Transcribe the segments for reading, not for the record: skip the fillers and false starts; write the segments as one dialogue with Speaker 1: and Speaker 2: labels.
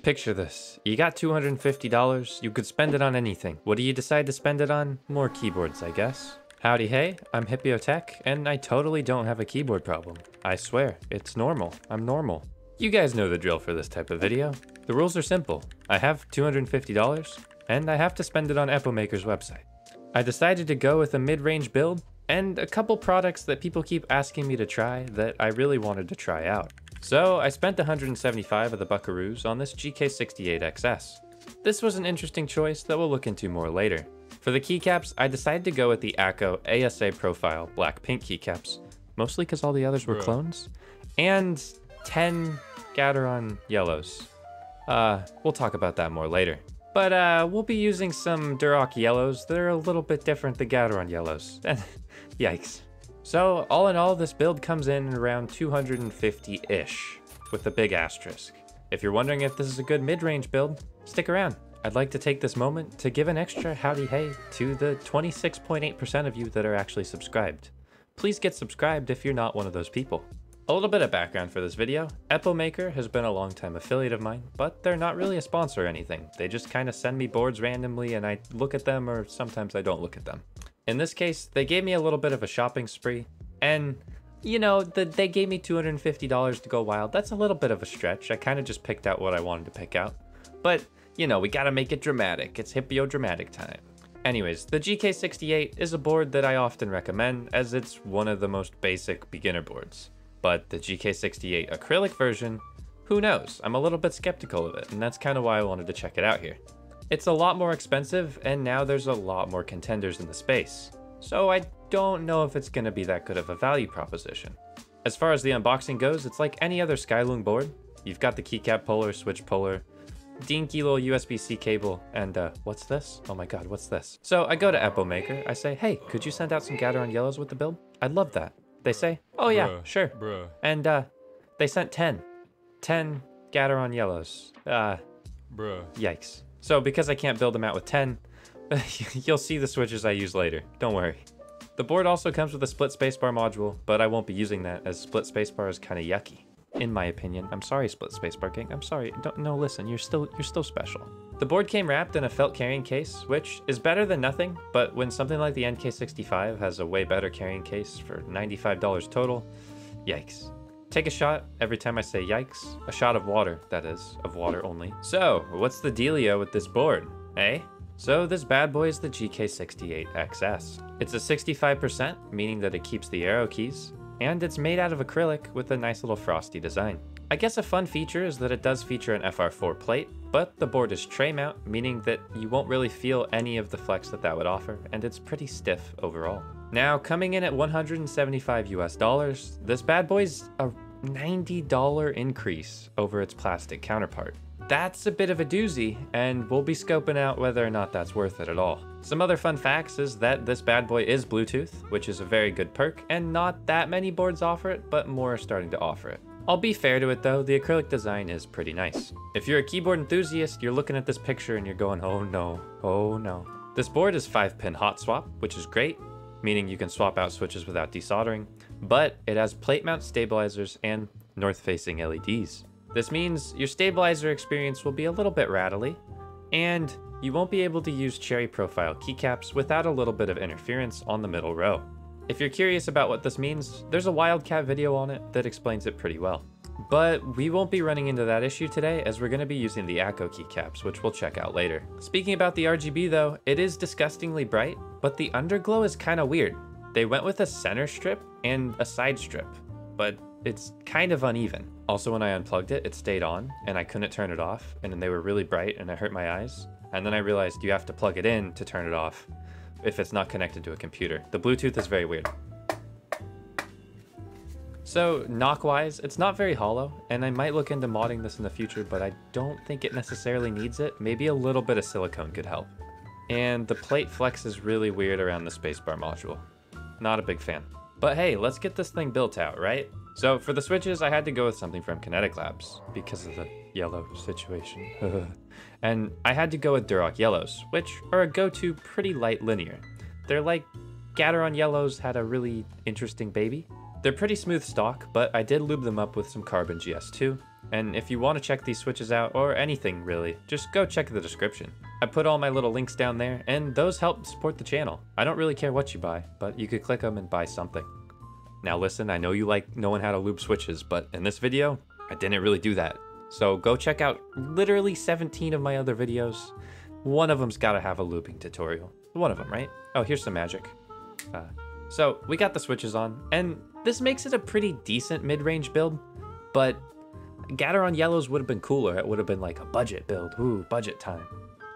Speaker 1: Picture this. You got $250, you could spend it on anything. What do you decide to spend it on? More keyboards, I guess. Howdy hey, I'm Hipyo Tech, and I totally don't have a keyboard problem. I swear, it's normal. I'm normal. You guys know the drill for this type of video. The rules are simple. I have $250, and I have to spend it on Epomaker's website. I decided to go with a mid-range build, and a couple products that people keep asking me to try that I really wanted to try out. So I spent 175 of the buckaroos on this GK68XS. This was an interesting choice that we'll look into more later. For the keycaps, I decided to go with the Akko ASA Profile Black Pink keycaps, mostly because all the others were clones, and 10 Gateron yellows. We'll talk about that more later. But we'll be using some Duroc yellows that are a little bit different than Gateron yellows. Yikes. So all in all, this build comes in around 250-ish, with a big asterisk. If you're wondering if this is a good mid-range build, stick around. I'd like to take this moment to give an extra howdy hey to the 26.8% of you that are actually subscribed. Please get subscribed if you're not one of those people. A little bit of background for this video. Epomaker has been a long-time affiliate of mine, but they're not really a sponsor or anything. They just kind of send me boards randomly and I look at them, or sometimes I don't look at them. In this case, they gave me a little bit of a shopping spree, and you know, they gave me $250 to go wild. That's a little bit of a stretch. I kind of just picked out what I wanted to pick out. But, you know, we gotta make it dramatic. It's Hipyo dramatic time. Anyways, the GK68 is a board that I often recommend as it's one of the most basic beginner boards. But the GK68 acrylic version, who knows? I'm a little bit skeptical of it, and that's kind of why I wanted to check it out here. It's a lot more expensive, and now there's a lot more contenders in the space. So I don't know if it's going to be that good of a value proposition. As far as the unboxing goes, it's like any other Skylung board. You've got the keycap puller, switch puller, dinky little USB-C cable, and what's this? Oh my god, what's this? So I go to Epomaker, I say, hey, could you send out some Gateron yellows with the build? I'd love that. They say, oh yeah, sure. And they sent 10 Gateron yellows. Yikes. So because I can't build them out with 10, you'll see the switches I use later, don't worry. The board also comes with a split spacebar module, but I won't be using that as split spacebar is kind of yucky, in my opinion. I'm sorry, split spacebar gang, I'm sorry. No, listen, you're still special. The board came wrapped in a felt carrying case, which is better than nothing, but when something like the NK65 has a way better carrying case for $95 total, yikes. Take a shot every time I say yikes. A shot of water, that is, of water only. So, what's the dealio with this board, eh? So this bad boy is the GK68XS. It's a 65%, meaning that it keeps the arrow keys, and it's made out of acrylic with a nice little frosty design. I guess a fun feature is that it does feature an FR4 plate, but the board is tray mount, meaning that you won't really feel any of the flex that would offer, and it's pretty stiff overall. Now, coming in at $175 US, this bad boy's a $90 increase over its plastic counterpart. That's a bit of a doozy, and we'll be scoping out whether or not that's worth it at all. Some other fun facts is that this bad boy is Bluetooth, which is a very good perk, and not that many boards offer it, but more are starting to offer it. I'll be fair to it though, the acrylic design is pretty nice. If you're a keyboard enthusiast, you're looking at this picture and you're going, oh no, oh no. This board is 5-pin hot swap, which is great, meaning you can swap out switches without desoldering, but it has plate mount stabilizers and north-facing LEDs. This means your stabilizer experience will be a little bit rattly, and you won't be able to use cherry profile keycaps without a little bit of interference on the middle row. If you're curious about what this means, there's a Wildcat video on it that explains it pretty well. But we won't be running into that issue today, as we're going to be using the Akko keycaps, which we'll check out later. Speaking about the RGB though, it is disgustingly bright, but the underglow is kind of weird. They went with a center strip and a side strip, but it's kind of uneven. Also, when I unplugged it, it stayed on and I couldn't turn it off, and then they were really bright and it hurt my eyes. And then I realized you have to plug it in to turn it off if it's not connected to a computer. The Bluetooth is very weird. So knock-wise, it's not very hollow, and I might look into modding this in the future, but I don't think it necessarily needs it. Maybe a little bit of silicone could help. And the plate flex is really weird around the spacebar module. Not a big fan. But hey, let's get this thing built out, right? So for the switches, I had to go with something from Kinetic Labs because of the yellow situation. And I had to go with Duroc yellows, which are a go-to pretty light linear. They're like Gateron yellows had a really interesting baby. They're pretty smooth stock, but I did lube them up with some Carbon GS2, And if you want to check these switches out, or anything really, just go check the description. I put all my little links down there, and those help support the channel. I don't really care what you buy, but you could click them and buy something. Now listen, I know you like knowing how to lube switches, but in this video, I didn't really do that. So go check out literally 17 of my other videos. One of them's gotta have a lubing tutorial. One of them, right? Oh, here's some magic. So we got the switches on, and this makes it a pretty decent mid-range build, but Gateron yellows would have been cooler. It would have been like a budget build. Ooh, budget time.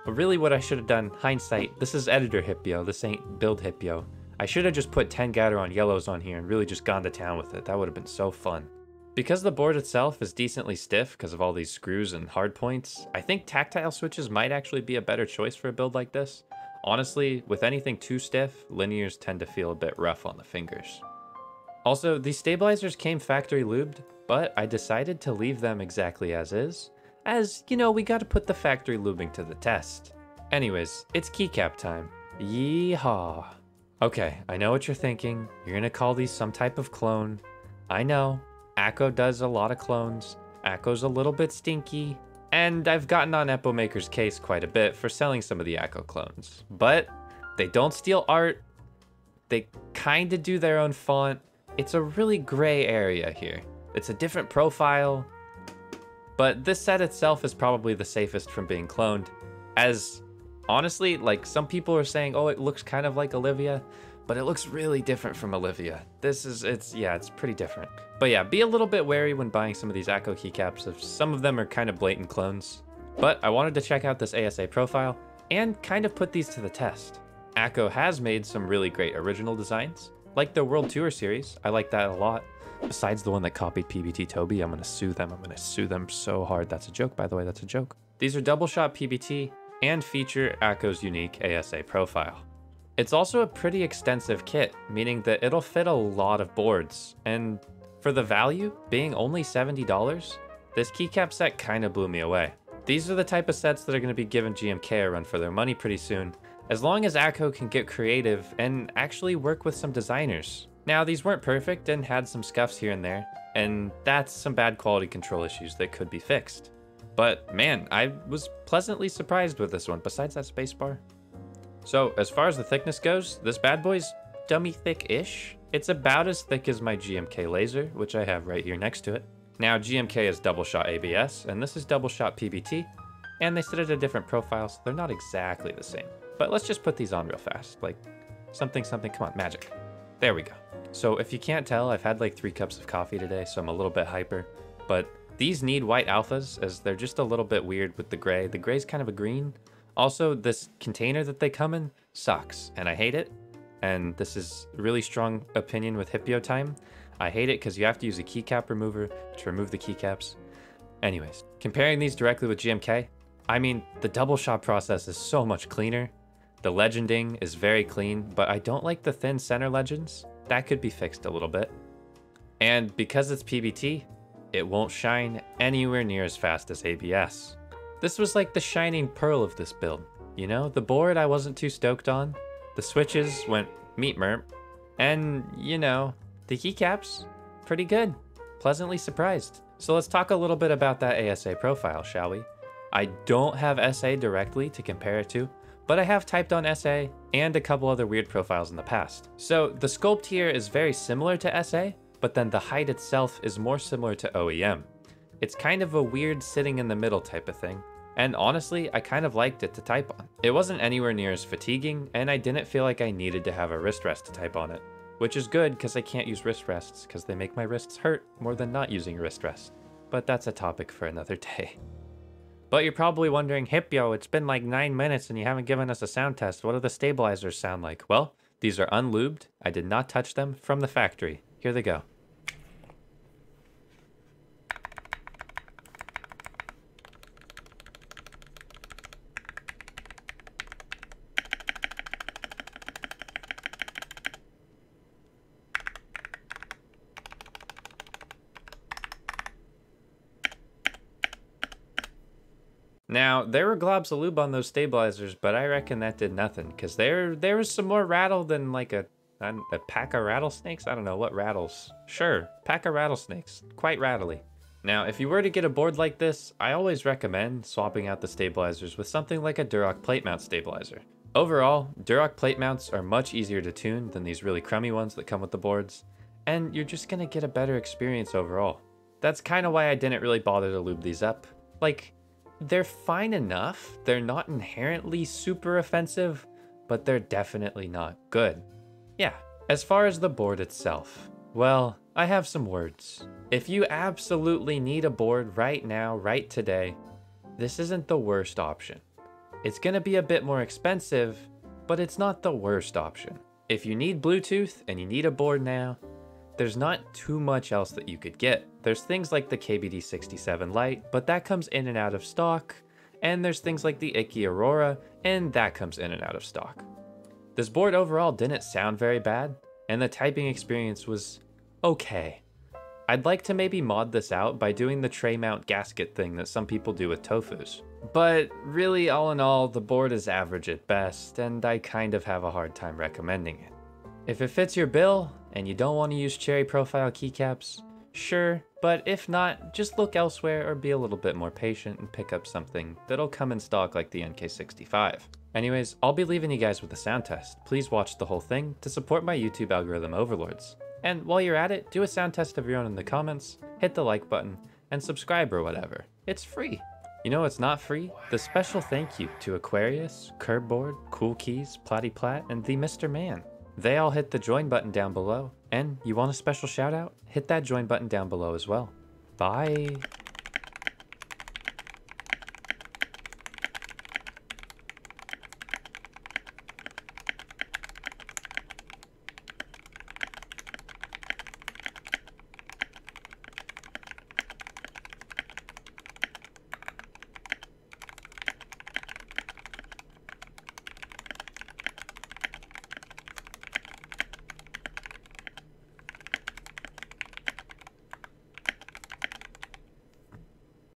Speaker 1: But really what I should have done, hindsight, this is editor Hipyo, this ain't build Hipyo. I should have just put 10 Gateron yellows on here and really just gone to town with it. That would have been so fun. Because the board itself is decently stiff because of all these screws and hard points, I think tactile switches might actually be a better choice for a build like this. Honestly, with anything too stiff, linears tend to feel a bit rough on the fingers. Also, these stabilizers came factory lubed, but I decided to leave them exactly as is, as, you know, we gotta put the factory lubing to the test. Anyways, it's keycap time. Yeehaw. Okay, I know what you're thinking. You're gonna call these some type of clone. I know. Akko does a lot of clones. Akko's a little bit stinky. And I've gotten on Epomaker's case quite a bit for selling some of the Akko clones. But they don't steal art. They kinda do their own font. It's a really gray area here. It's a different profile. But this set itself is probably the safest from being cloned. As honestly, like some people are saying, oh, it looks kind of like Olivia, but it looks really different from Olivia. It's pretty different. But yeah, be a little bit wary when buying some of these Akko keycaps, if some of them are kind of blatant clones. But I wanted to check out this ASA profile and kind of put these to the test. Akko has made some really great original designs, like the World Tour series. I like that a lot. Besides the one that copied PBT Toby, I'm gonna sue them. I'm gonna sue them so hard. That's a joke, by the way, that's a joke. These are double shot PBT and feature Akko's unique ASA profile. It's also a pretty extensive kit, meaning that it'll fit a lot of boards. And for the value, being only $70, this keycap set kinda blew me away. These are the type of sets that are gonna be giving GMK a run for their money pretty soon, as long as Akko can get creative and actually work with some designers. Now, these weren't perfect and had some scuffs here and there, and that's some bad quality control issues that could be fixed. But man, I was pleasantly surprised with this one, besides that spacebar. So as far as the thickness goes, this bad boy's dummy thick-ish. It's about as thick as my GMK laser, which I have right here next to it. Now GMK is double shot ABS, and this is double shot PBT, and they sit at a different profile, so they're not exactly the same. But let's just put these on real fast, like something, come on, magic. There we go. So if you can't tell, I've had like 3 cups of coffee today, so I'm a little bit hyper, but these need white alphas as they're just a little bit weird with the gray. The gray's kind of a green. Also, this container that they come in sucks, and I hate it. And this is a really strong opinion with Hipyo time. I hate it because you have to use a keycap remover to remove the keycaps. Anyways, comparing these directly with GMK, I mean, the double shot process is so much cleaner. The legending is very clean, but I don't like the thin center legends. That could be fixed a little bit. And because it's PBT, it won't shine anywhere near as fast as ABS. This was like the shining pearl of this build. You know, the board I wasn't too stoked on. The switches went meat merp. And, you know, the keycaps, pretty good. Pleasantly surprised. So let's talk a little bit about that ASA profile, shall we? I don't have SA directly to compare it to, but I have typed on SA and a couple other weird profiles in the past. So the sculpt here is very similar to SA, but then the height itself is more similar to OEM. It's kind of a weird sitting in the middle type of thing. And honestly, I kind of liked it to type on. It wasn't anywhere near as fatiguing, and I didn't feel like I needed to have a wrist rest to type on it. Which is good, because I can't use wrist rests, because they make my wrists hurt more than not using a wrist rest. But that's a topic for another day. But you're probably wondering, Hipyo, it's been like 9 minutes and you haven't given us a sound test. What do the stabilizers sound like? Well, these are unlubed. I did not touch them from the factory. Here they go. Now, there were globs of lube on those stabilizers, but I reckon that did nothing, because there was some more rattle than like a pack of rattlesnakes? I don't know, what rattles? Sure, pack of rattlesnakes. Quite rattly. Now, if you were to get a board like this, I always recommend swapping out the stabilizers with something like a Durock plate mount stabilizer. Overall, Durock plate mounts are much easier to tune than these really crummy ones that come with the boards, and you're just gonna get a better experience overall. That's kind of why I didn't really bother to lube these up. Like, they're fine enough, they're not inherently super offensive, but they're definitely not good. Yeah, as far as the board itself, well, I have some words. If you absolutely need a board right now, right today, this isn't the worst option. It's gonna be a bit more expensive, but it's not the worst option. If you need Bluetooth and you need a board now, there's not too much else that you could get. There's things like the KBD67 Lite, but that comes in and out of stock, and there's things like the Icky Aurora, and that comes in and out of stock. This board overall didn't sound very bad, and the typing experience was okay. I'd like to maybe mod this out by doing the tray mount gasket thing that some people do with Tofus. But really, all in all, the board is average at best, and I kind of have a hard time recommending it. If it fits your bill, and you don't want to use cherry profile keycaps, sure, but if not, just look elsewhere or be a little bit more patient and pick up something that'll come in stock like the NK65. Anyways, I'll be leaving you guys with a sound test. Please watch the whole thing to support my YouTube algorithm overlords. And while you're at it, do a sound test of your own in the comments, hit the like button, and subscribe or whatever. It's free. You know what's not free? The special thank you to Aquarius, Curbboard, Cool Keys, Platty Plat, and the Mr. Man. They all hit the join button down below. And you want a special shout out? Hit that join button down below as well. Bye.